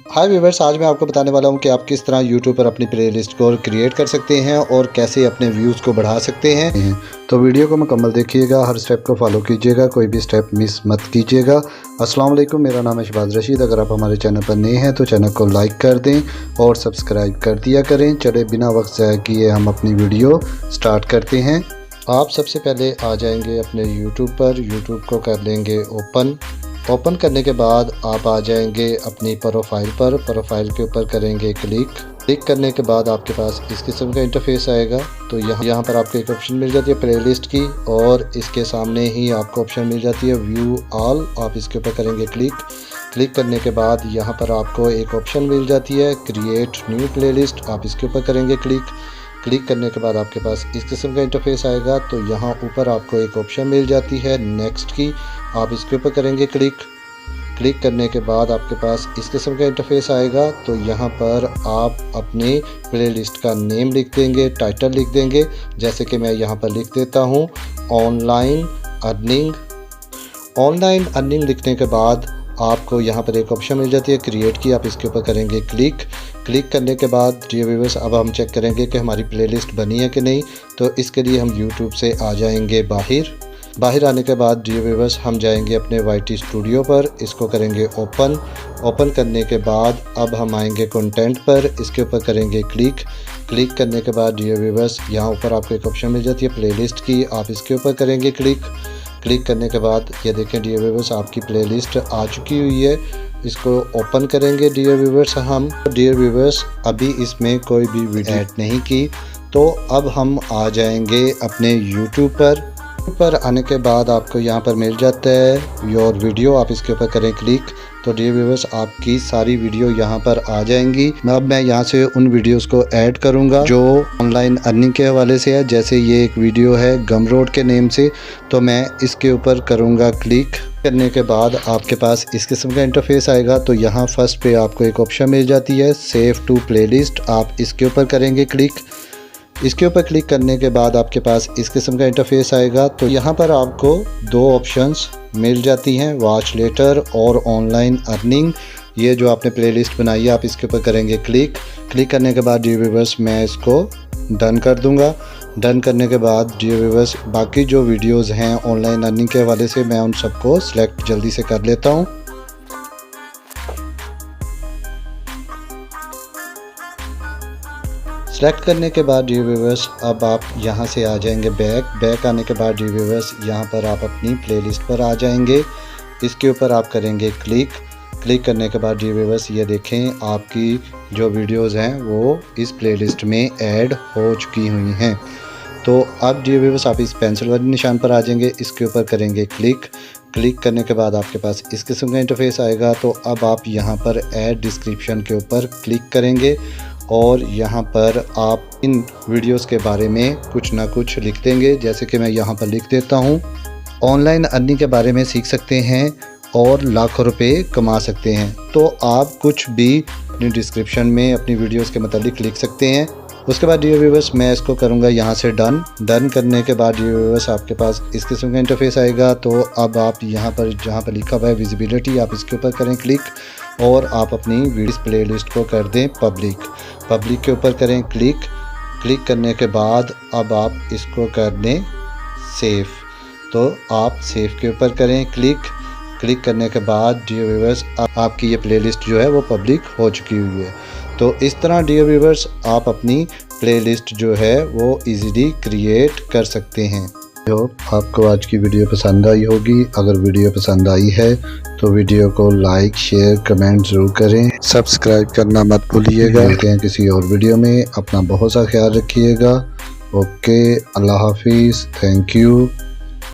हाय viewers, आज मैं आपको बताने वाला हूं कि आप किस तरह YouTube पर अपनी प्लेलिस्ट को क्रिएट कर सकते हैं और कैसे अपने व्यूज़ को बढ़ा सकते हैं। तो वीडियो को मुकम्मल देखिएगा, हर स्टेप को फॉलो कीजिएगा, कोई भी स्टेप मिस मत कीजिएगा। अस्सलाम वालेकुम, मेरा नाम है शहबाज रशीद। अगर आप हमारे चैनल पर नए हैं तो चैनल को लाइक कर दें और सब्सक्राइब कर दिया करें। चले बिना वक्त ज़ाया किए हम अपनी वीडियो स्टार्ट करते हैं। आप सबसे पहले आ जाएंगे अपने YouTube पर, YouTube को कर लेंगे ओपन करने के बाद आप आ जाएंगे अपनी प्रोफाइल पर। प्रोफाइल के ऊपर करेंगे क्लिक करने के बाद आपके पास इस किस्म का इंटरफेस आएगा। तो यहाँ पर आपको एक ऑप्शन मिल जाती है प्लेलिस्ट की, और इसके सामने ही आपको ऑप्शन मिल जाती है व्यू ऑल। आप इसके ऊपर करेंगे क्लिक करने के बाद यहाँ पर आपको एक ऑप्शन मिल जाती है क्रिएट न्यू प्लेलिस्ट। आप इसके ऊपर करेंगे क्लिक करने के बाद आपके पास इस किस्म का इंटरफेस आएगा। तो यहाँ ऊपर आपको एक ऑप्शन मिल जाती है नेक्स्ट की, आप इसके ऊपर करेंगे क्लिक करने के बाद आपके पास इस किस्म का इंटरफेस आएगा। तो यहाँ पर आप अपनी प्लेलिस्ट का नेम लिख देंगे, टाइटल लिख देंगे, जैसे कि मैं यहाँ पर लिख देता हूँ ऑनलाइन अर्निंग। लिखने के बाद आपको यहाँ पर एक ऑप्शन मिल जाती है क्रिएट की, आप इसके ऊपर करेंगे क्लिक करने के बाद डियर व्यूअर्स अब हम चेक करेंगे कि हमारी प्लेलिस्ट बनी है कि नहीं। तो इसके लिए हम YouTube से आ जाएंगे बाहर आने के बाद डियर व्यूअर्स हम जाएंगे अपने YT स्टूडियो पर, इसको करेंगे ओपन करने के बाद अब हम आएंगे कंटेंट पर, इसके ऊपर करेंगे क्लिक करने के बाद डियर व्यूअर्स यहाँ ऊपर आपको एक ऑप्शन मिल जाती है प्लेलिस्ट की, आप इसके ऊपर करेंगे क्लिक करने के बाद ये देखें डियर व्यूअर्स आपकी प्लेलिस्ट आ चुकी हुई है। इसको ओपन करेंगे डियर व्यूअर्स अभी इसमें कोई भी वीडियो ऐड नहीं की। तो अब हम आ जाएंगे अपने YouTube पर आने के बाद आपको यहाँ पर मिल जाता है योर वीडियो, आप इसके ऊपर करें क्लिक। तो डियर व्यूअर्स आपकी सारी वीडियो यहाँ पर आ जाएंगी। अब मैं यहाँ से उन वीडियोस को ऐड करूँगा जो ऑनलाइन अर्निंग के हवाले से है। जैसे ये एक वीडियो है गमरोड के नेम से, तो मैं इसके ऊपर करूँगा क्लिक करने के बाद आपके पास इस किस्म का इंटरफेस आएगा। तो यहाँ फर्स्ट पे आपको एक ऑप्शन मिल जाती है सेव टू प्लेलिस्ट, आप इसके ऊपर करेंगे इसके ऊपर क्लिक करने के बाद आपके पास इस किस्म का इंटरफेस आएगा। तो यहाँ पर आपको दो ऑप्शंस मिल जाती हैं वॉच लेटर और ऑनलाइन अर्निंग। ये जो आपने प्लेलिस्ट बनाई है आप इसके ऊपर करेंगे क्लिक करने के बाद डियर व्यूअर्स मैं इसको डन कर दूंगा। डन करने के बाद डियर व्यूअर्स बाकी जो वीडियोस हैं ऑनलाइन अर्निंग के हवाले से मैं उन सबको सिलेक्ट जल्दी से कर लेता हूँ। सेलेक्ट करने के बाद डियर व्यूअर्स अब आप यहाँ से आ जाएंगे बैक आने के बाद डियर व्यूअर्स यहाँ पर आप अपनी प्लेलिस्ट पर आ जाएंगे, इसके ऊपर आप करेंगे क्लिक करने के बाद डियर व्यूअर्स ये देखें आपकी जो वीडियोस हैं वो इस प्लेलिस्ट में ऐड हो चुकी हुई हैं। तो अब डियर व्यूअर्स आप इस पेंसिल वाले निशान पर आ जाएंगे, इसके ऊपर करेंगे क्लिक करने के बाद आपके पास इस किस्म का इंटरफेस आएगा। तो अब आप यहाँ पर ऐड डिस्क्रिप्शन के ऊपर क्लिक करेंगे और यहाँ पर आप इन वीडियोस के बारे में कुछ ना कुछ लिख देंगे, जैसे कि मैं यहाँ पर लिख देता हूँ ऑनलाइन अर्निंग के बारे में सीख सकते हैं और लाखों रुपए कमा सकते हैं। तो आप कुछ भी अपनी डिस्क्रिप्शन में अपनी वीडियोस के मतलब लिख सकते हैं। उसके बाद डियर व्यूअर्स मैं इसको करूँगा यहाँ से डन करने के बाद डियर व्यूअर्स आपके पास इस किस्म का इंटरफेस आएगा। तो अब आप यहाँ पर जहाँ पर लिखा हुआ है विजिबिलिटी आप इसके ऊपर करें क्लिक और आप अपनी वीडियो प्लेलिस्ट को कर दें पब्लिक के ऊपर करें क्लिक करने के बाद अब आप इसको कर दें सेव। तो आप सेव के ऊपर करें क्लिक करने के बाद डियर व्यूअर्स आपकी ये प्लेलिस्ट जो है वो पब्लिक हो चुकी हुई है। तो इस तरह डियर व्यूअर्स आप अपनी प्लेलिस्ट जो है वो इजीली क्रिएट कर सकते हैं। तो आपको आज की वीडियो पसंद आई होगी। अगर वीडियो पसंद आई है तो वीडियो को लाइक शेयर कमेंट ज़रूर करें, सब्सक्राइब करना मत भूलिएगा। मिलते हैं किसी और वीडियो में, अपना बहुत सा ख्याल रखिएगा। ओके, अल्लाह हाफिज़, थैंक यू।